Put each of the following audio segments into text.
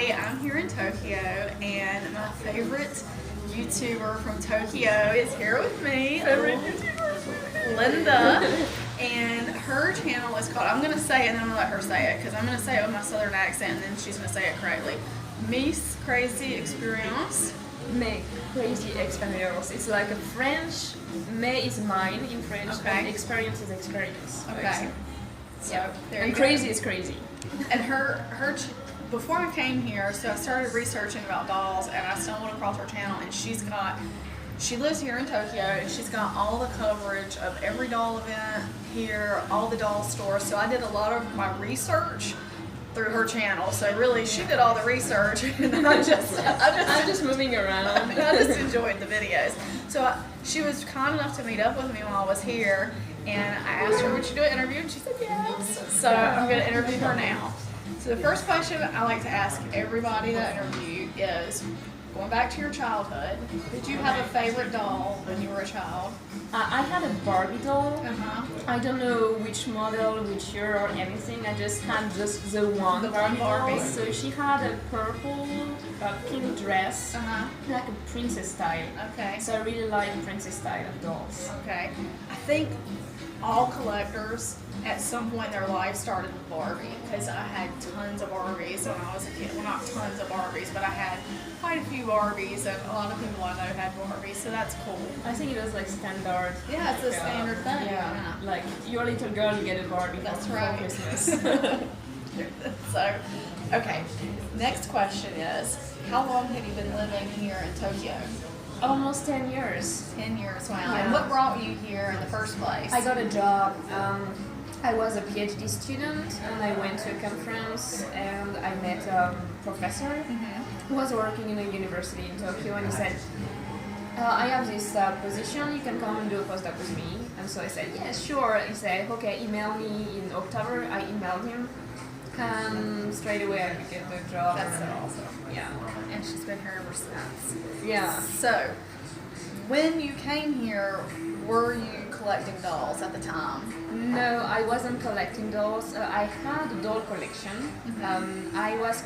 everybody. I'm here in Tokyo, and my favorite YouTuber from Tokyo is here with me. Favorite YouTuber, Linda. And her channel is called, I'm going to say it and then I'm going to let her say it because I'm going to say it with my southern accent and then she's going to say it correctly. Mes Crazy Expériences. Mes Crazy Expériences. It's like a French, Mes is mine in French, and experience is experience. Okay. So, yeah. There and you crazy go. is crazy. And before I came here, so I started researching about dolls and I stumbled across her channel and she lives here in Tokyo and she's got all the coverage of every doll event here, all the doll stores. So I did a lot of my research through her channel. So really, she did all the research and I'm just moving around. I just enjoyed the videos. So she was kind enough to meet up with me while I was here and I asked her, would you do an interview? And she said yes. So I'm going to interview her now. So the first question I like to ask everybody that I interview is, going back to your childhood, did you have a favorite doll when you were a child? I had a Barbie doll. Uh-huh. I don't know which model, which year or anything. I just had just the one Barbie doll. So she had a purple, pink dress, like a princess style. Okay. So I really like princess style of dolls. Okay. I think all collectors at some point in their life started with Barbie because I had tons of Barbies when I was a kid. Well, not tons of Barbies, but I had quite a few Barbies and a lot of people I know had Barbies, so that's cool. I think it was like standard. Yeah, it's a standard thing. Yeah. Like you're a little girl, you get a Barbie for Christmas. So, okay. Next question is, how long have you been living here in Tokyo? Almost 10 years. 10 years, wow. Yeah. And what brought you here in the first place? I got a job. I was a PhD student and I went to a conference and I met a professor who was working in a university in Tokyo and he said, I have this position, you can come and do a postdoc with me. And so I said, yeah, sure. He said, okay, email me in October. I emailed him. And straight away I could get the job. That's so awesome. Yeah. And she's been here ever since. Yeah. So, when you came here, were you collecting dolls at the time? No, I wasn't collecting dolls. I had a doll collection. I was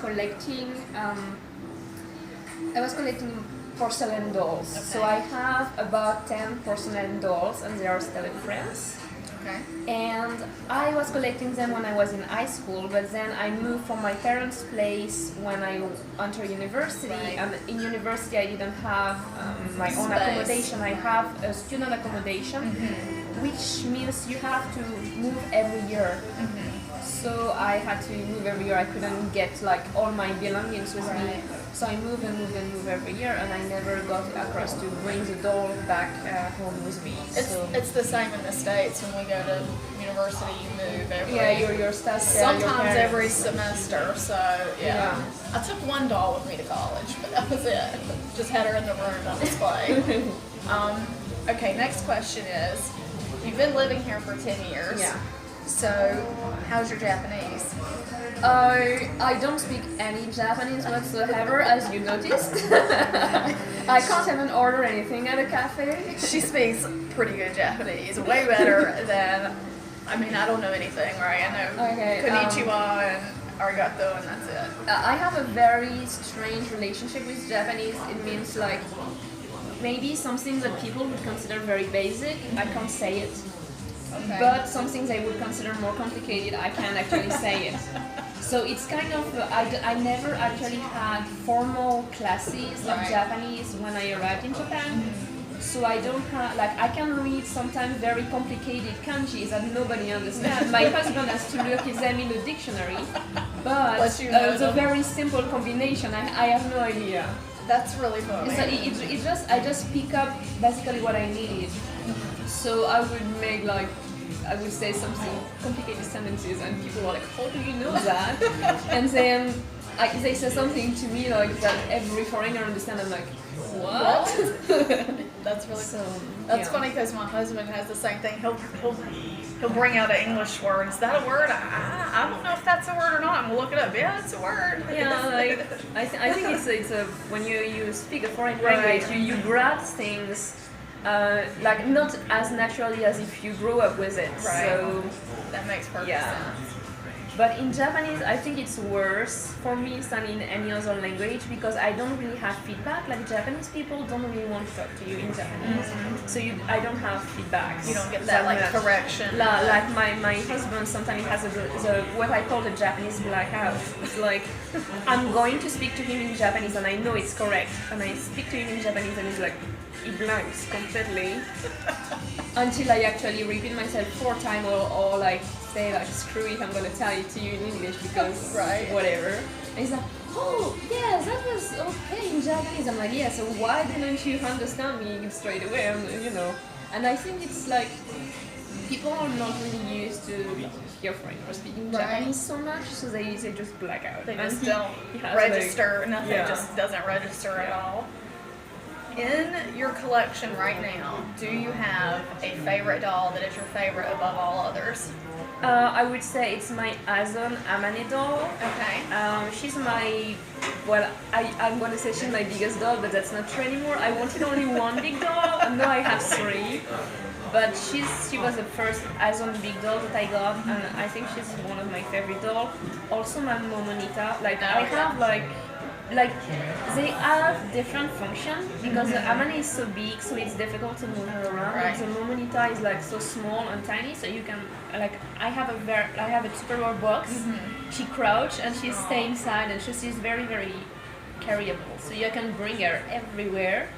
collecting porcelain dolls. Okay. So I have about 10 porcelain dolls and they are still in France. Okay. And I was collecting them when I was in high school, but then I moved from my parents' place when I entered university. Right. And in university I didn't have my own accommodation. I have a student accommodation, which means you have to move every year. So I had to move every year. I couldn't get like all my belongings with me. So I moved every year, and I never got across to bring the doll back home with me. It's the same in the States. When we go to university, you move every your stuff. Sometimes every semester. So yeah. I took one doll with me to college, but that was it. Just had her in the room on display. Okay, next question is, you've been living here for 10 years. Yeah. So, how's your Japanese? I don't speak any Japanese whatsoever, as you noticed. I can't even order anything at a cafe. She speaks pretty good Japanese, way better than, I don't know anything, right? I know konnichiwa and arigato, and that's it. I have a very strange relationship with Japanese. It means like, maybe something that people would consider very basic, I can't say it. Okay. But some things I would consider more complicated, I can't actually say it. So it's kind of, I never actually had formal classes of Japanese when I arrived in Japan. So I don't have, I can read sometimes very complicated kanjis that nobody understands. My husband has to look at them in the dictionary, but the very simple combination, I have no idea. That's really funny. I just pick up basically what I needed. So I would make I would say something complicated sentences and people were like, how do you know that? And then they say something to me like that every foreigner understands. I'm like, what? That's really That's funny because my husband has the same thing. He'll bring out an English word. Is that a word? I don't know if that's a word or not. I'm gonna look it up. Yeah, it's a word. Yeah, I think it's a when you speak a foreign language, you grab things. Not as naturally as if you grew up with it. Right. So that makes perfect sense. But in Japanese, I think it's worse for me than in any other language because I don't really have feedback. Like Japanese people don't really want to talk to you in Japanese, so I don't have feedbacks. You don't get that like much. correction. Like my husband sometimes has what I call the Japanese blackout. It's like I'm going to speak to him in Japanese and I know it's correct, and I speak to him in Japanese and he's like, he blanks completely until I actually repeat myself 4 times or like say like screw it, I'm gonna tell it to you in English because whatever. And he's like, oh yes, that was okay in Japanese. I'm like, yeah, so why didn't you understand me straight away? And I think it's like people are not really used to hear foreigners speaking Japanese so much, so they just black out. They just don't register. Nothing just doesn't register at all. In your collection right now, do you have a favorite doll that is your favorite above all others? I would say it's my Azon Amane doll. Okay. She's I'm gonna say she's my biggest doll, but that's not true anymore. I wanted only one big doll, and now I have 3. But she was the first Azon big doll that I got, and I think she's one of my favorite dolls. Also my Momonita, I have like they have different functions because the Amane is so big, so it's difficult to move her around. Right. The Momonita is like so small and tiny, so you can I have a Tupperware box. She crouches and she stays inside, and she's very very carryable, so you can bring her everywhere.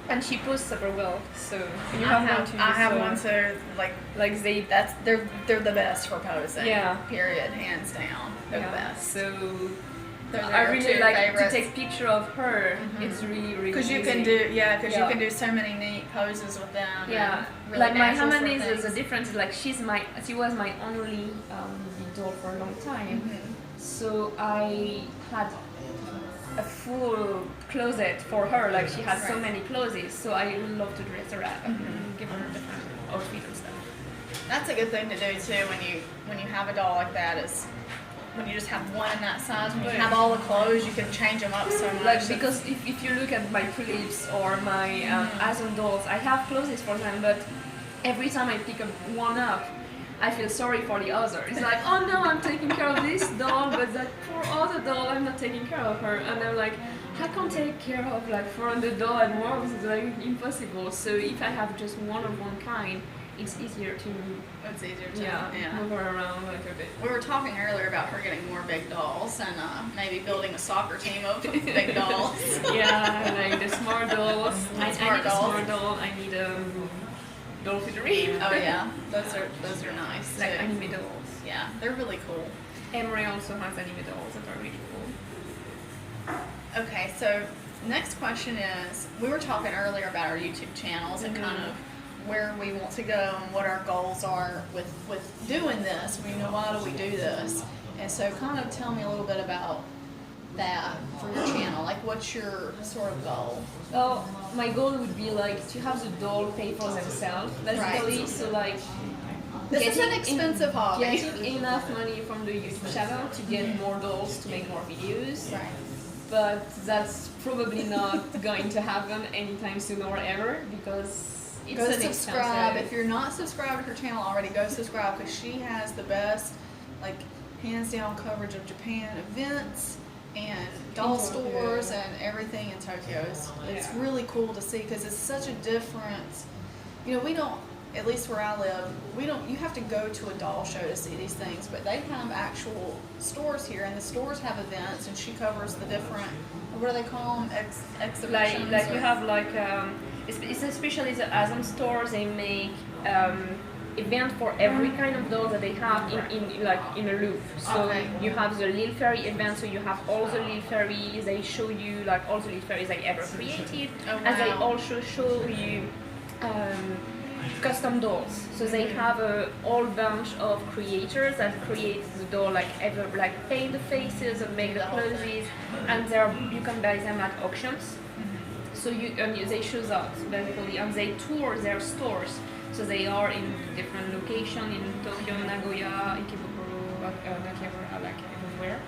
And she posts super well, so you I have one too. They're the best for posing. Yeah. Period. Hands down. They're the best. So I really like to take picture of her. It's really really because you can do you can do so many neat poses with them. Yeah, really like my Hamane is the difference. Like she was my only big doll for a long time. So I had a full closet for her. Like she has so many clothes. So I love to dress her up and give her different outfits and stuff. That's a good thing to do too when you have a doll like that is. When you just have one in that size, when you have all the clothes, you can change them up so much. Because if you look at my tulips or my Azon dolls, I have clothes for them, but every time I pick one up, I feel sorry for the other. It's like, oh no, I'm taking care of this doll, but that poor other doll, I'm not taking care of her. And I'm like, I can't take care of like 400 dolls at once. It's like impossible. So if I have just one of one kind, it's easier to move her around a little bit. We were talking earlier about her getting more big dolls and maybe building a soccer team of big dolls. Like the smart dolls. I need a smart doll. I need a doll figurine. Oh yeah, those are nice. Like too. anime dolls. Yeah, they're really cool. Emery also has anime dolls that are really cool. Okay, so next question is, we were talking earlier about our YouTube channels and kind of where we want to go and what our goals are with doing this. Why do we do this? And so kind of tell me a little bit about that for your channel. Like, what's your sort of goal? Well, my goal would be like to have the doll pay for themselves, basically. So like, this is an expensive hobby. Getting enough money from the YouTube channel to get more dolls to make more videos. Right. But that's probably not going to happen anytime soon or ever because go subscribe. If you're not subscribed to her channel already, go subscribe because she has the best, like, hands down coverage of Japan events and doll stores and everything in Tokyo. It's really cool to see because it's such a difference. We don't, at least where I live, you have to go to a doll show to see these things, but they have actual stores here, and the stores have events, and she covers the different, what do they call them, exhibitions? Like you have like, it's especially the Azon stores, they make event for every kind of doll that they have in a loop. So you have the Lil Fairy event, so you have all the Lil Fairies, they show you like all the Lil Fairies they ever created, and they also show you custom dolls. So they have a whole bunch of creators that create the doll, like paint the faces and make the clothes, and you can buy them at auctions. So they show that basically, and they tour their stores. So they are in different locations in Tokyo, Nagoya, Ikebukuro, Akihabara, like everywhere.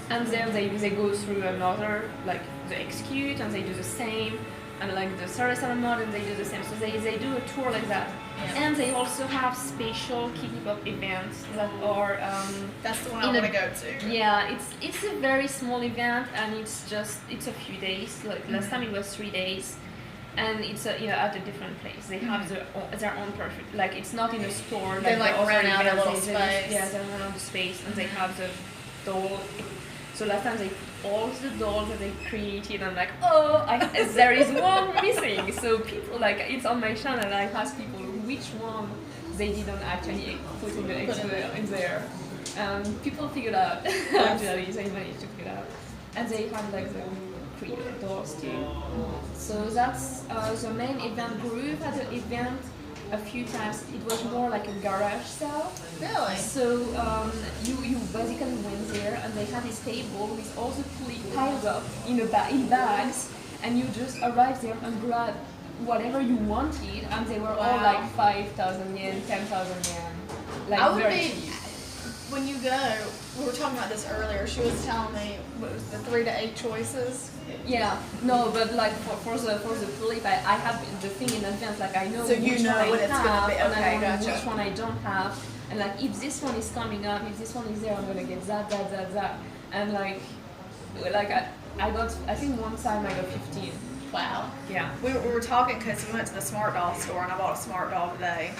And then they go through another, like the execute, and they do the same. and like the Sarah Salomon, and they do the same. So they do a tour like that. Yeah. And they also have special Kitty Pop events that are That's the one I want to go to. yeah, it's a very small event, and it's a few days. Like last time it was 3 days, and it's at a different place. They have their own perfect. Like it's not in a store. They like the rent other out a events. little space. Yeah, they rent out the space, and they have the doll. So last time they all the dolls that they created, I'm like, there is one missing. So people like it's on my channel. I ask people which one they didn't actually put in there. People figured out. Actually, they managed to figure out, and they have like the created dolls too. So that's the main event group at the event. A few times it was more like a garage style. Really? So you basically went there, and they had this table with all the pulley piled up in bags, and you just arrived there and grabbed whatever you wanted, and they were all like 5,000 yen, 10,000 yen, like I would very be cheap. when you go. We were talking about this earlier. She was telling me what was the 3 to 8 choices. Yeah, no, but like for the pulley, I have the thing in advance. Like I know So you which know one what I it's have, gonna be. and I Okay, know gotcha. which one I don't have, and like if this one is coming up, if this one is there, I'm gonna get that, and like I got, I think one time I got 15. Wow. Yeah. We were talking because we went to the Smart Doll store, and I bought a Smart Doll today.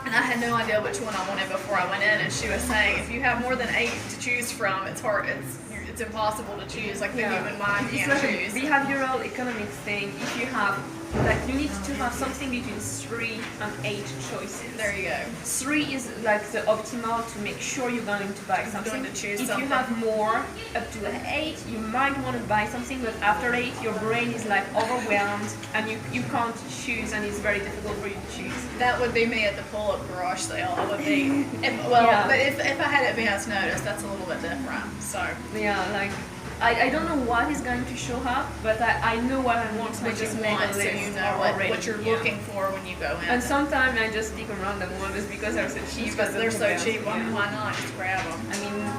And I had no idea which one I wanted before I went in, and she was saying if you have more than 8 to choose from, it's hard. It's impossible to choose. Like the human mind It's can't like choose. a behavioral economics thing. If you have, like, you need to have something between 3 and 8 choices. There you go. 3 is like the optimal to make sure you're going to buy something. Going to choose if something. you have more, up to 8, you might want to buy something, but after 8, your brain is like overwhelmed, and you can't choose, and it's very difficult for you to choose. That would be me at the pull-up garage sale. I would be. Yeah. But if I had advance notice, that's a little bit different. So. Yeah, like I don't know what is going to show up, but I know what I want, so I What just you make want, a so list you know already. what you're Yeah. looking for when you go in. And sometimes I just pick a random one just because they're so cheap. Because they're so Yeah. cheap, why not just grab them? I mean,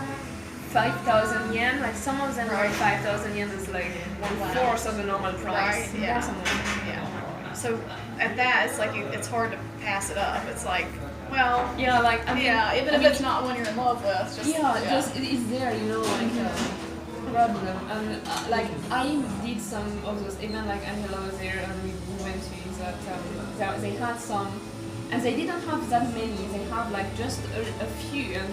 5,000 yen, like some of them are 5,000 yen is like 1/4 of the normal price. Right, yeah. Or something. Yeah. So at that, it's like it's hard to pass it up. It's like, well, Yeah, like I mean, yeah, even I if mean, it's not one you're in love with, just just it's there, you know, like grab them. And like I did some of those events, like Angela was there, and we went to that they had some, and they didn't have that many. They have like just a few, and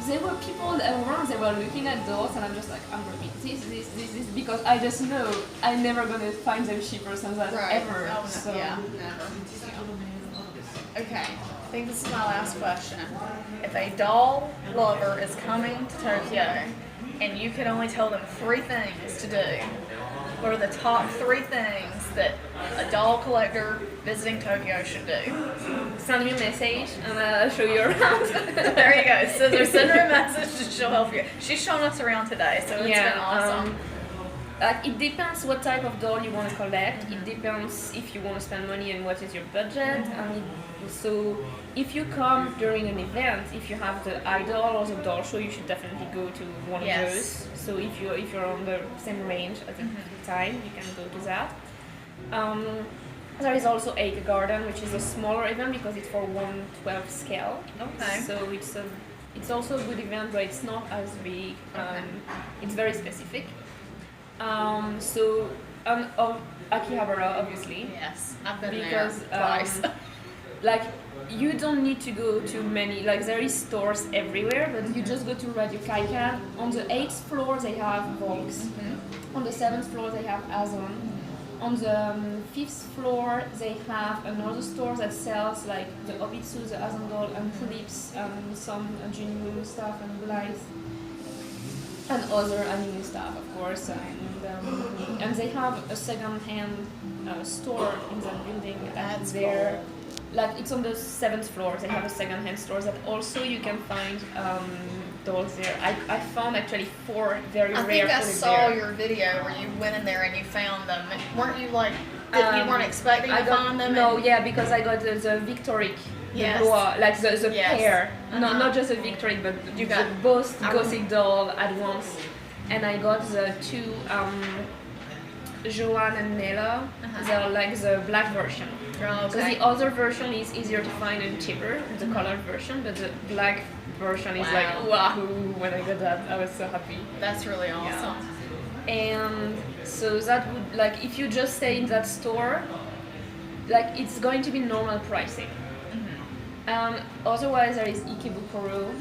there were people around. They were looking at those, and I'm just like, I'm gonna be this, because I just know I'm never gonna find them cheaper than that ever. Oh, no. So Yeah, never. Okay, I think this is my last question. If a doll lover is coming to Tokyo and you could only tell them 3 things to do, what are the top 3 things that a doll collector visiting Tokyo should do? send me a message, and I'll show you around. There you go. So send her a message and she'll help you. She's shown us around today, so it's been awesome. Like it depends what type of doll you want to collect. It depends if you want to spend money and what is your budget. So if you come during an event, if you have the idol or the doll show, you should definitely go to one of those. So if you're on the same range at the time, you can go to that. There is also Acre Garden, which is a smaller event because it's for 1/12 scale. Okay. So it's also a good event, but it's not as big. It's very specific. Of Akihabara, obviously. Yes, I've been Because there twice. like you don't need to go to many, like there is stores everywhere, but you just go to Radio Kaikan. On the 8th floor they have Volks. On the 7th floor they have Azon. On the 5th floor they have another store that sells like the Obitsu, the Azon doll, and tulips, and some Junmu stuff, and Blythe, and other anime stuff, of course. And they have a second-hand store in that building. That's there. Like it's on the 7th floor. They have a second-hand store that also you can find dolls there. I found actually 4 very I rare. think I saw there. your video where you went in there and you found them. And weren't you like, you weren't expecting to find them? No, yeah, because I got the Victoric, the Yes. Blois, like the Yes. pair. No, Uh-huh. not just the Victoric, but You the got both I Gothic doll at once. And I got the 2 Joanne and Nella. They're like the black version. Oh, Because the other version is easier to find and cheaper, the colored version, but the black version is like, wahoo! When I got that, I was so happy. That's really awesome. And so that would, like, if you just stay in that store, like, it's going to be normal pricing. Otherwise, there is Ikebukuro,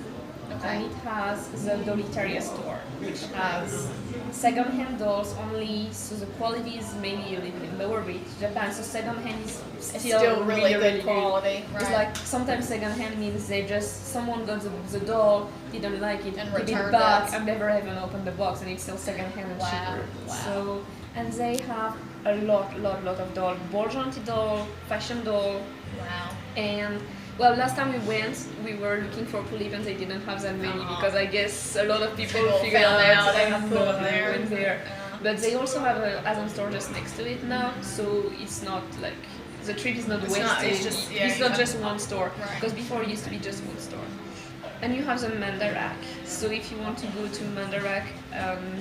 and it has the Dolitaria store, which has second-hand dolls only, so the quality is maybe a little bit lower, but Japan, so second-hand is still really good really quality. It's like sometimes second-hand means someone got the doll, didn't like it, And give it returned back, it. and never even opened the box, and it's still second-hand and cheaper. So, and they have a lot of doll, ball-jointed doll, fashion doll, and well, last time we went, we were looking for Pulip and they didn't have that many because I guess a lot of people figured out and went there. But they also have a Asam store just next to it now, so it's not like the trip is not wasted. It's not just one store because before it used to be just one store. And you have the Mandarak. So if you want to go to Mandarak,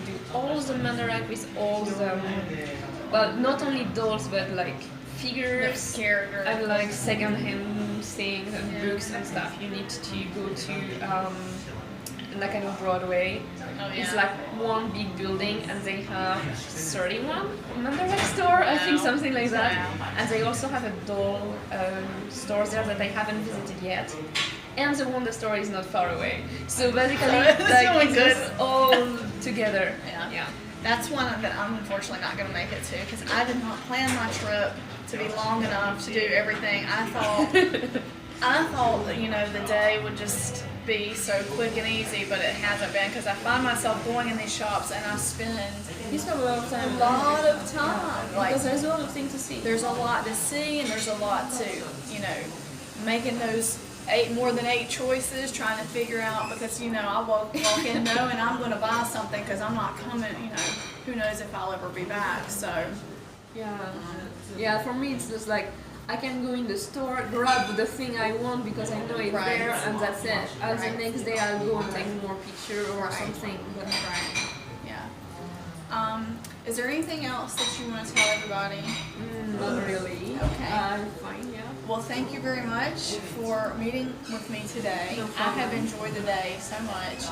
do all the Mandarak with all the well, not only dolls but like figures and like second-hand things and books and stuff. You need to go to Nakano Broadway. It's like one big building and they have 31 Mandarak store, I think something like that. And they also have a doll store there that I haven't visited yet. And the Wonder store is not far away. So basically, like, it's all together. Yeah. That's one that I'm unfortunately not going to make it to because I did not plan my trip to be long enough to do everything. I thought that, you know, the day would just be so quick and easy, but it hasn't been because I find myself going in these shops and I spend You spend a lot of time. Like, Because there's a lot of things to see. there's a lot to see and there's a lot to, you know, making those more than 8 choices, trying to figure out because, you know, I walk in knowing I'm going to buy something because I'm not coming, you know, who knows if I'll ever be back, so. Yeah, for me it's just like I can go in the store, grab the thing I want because I know it's there and that's it. And the next day I'll go and take more picture or something. But Is there anything else that you want to tell everybody? Not really. Okay. I'm fine, yeah. Well, thank you very much for meeting with me today. I have enjoyed the day so much.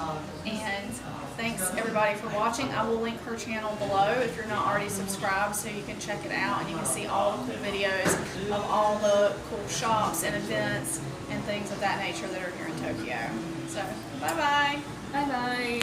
And thanks everybody for watching. I will link her channel below if you're not already subscribed so you can check it out and you can see all the cool videos of all the cool shops and events and things of that nature that are here in Tokyo. So, bye-bye. Bye-bye.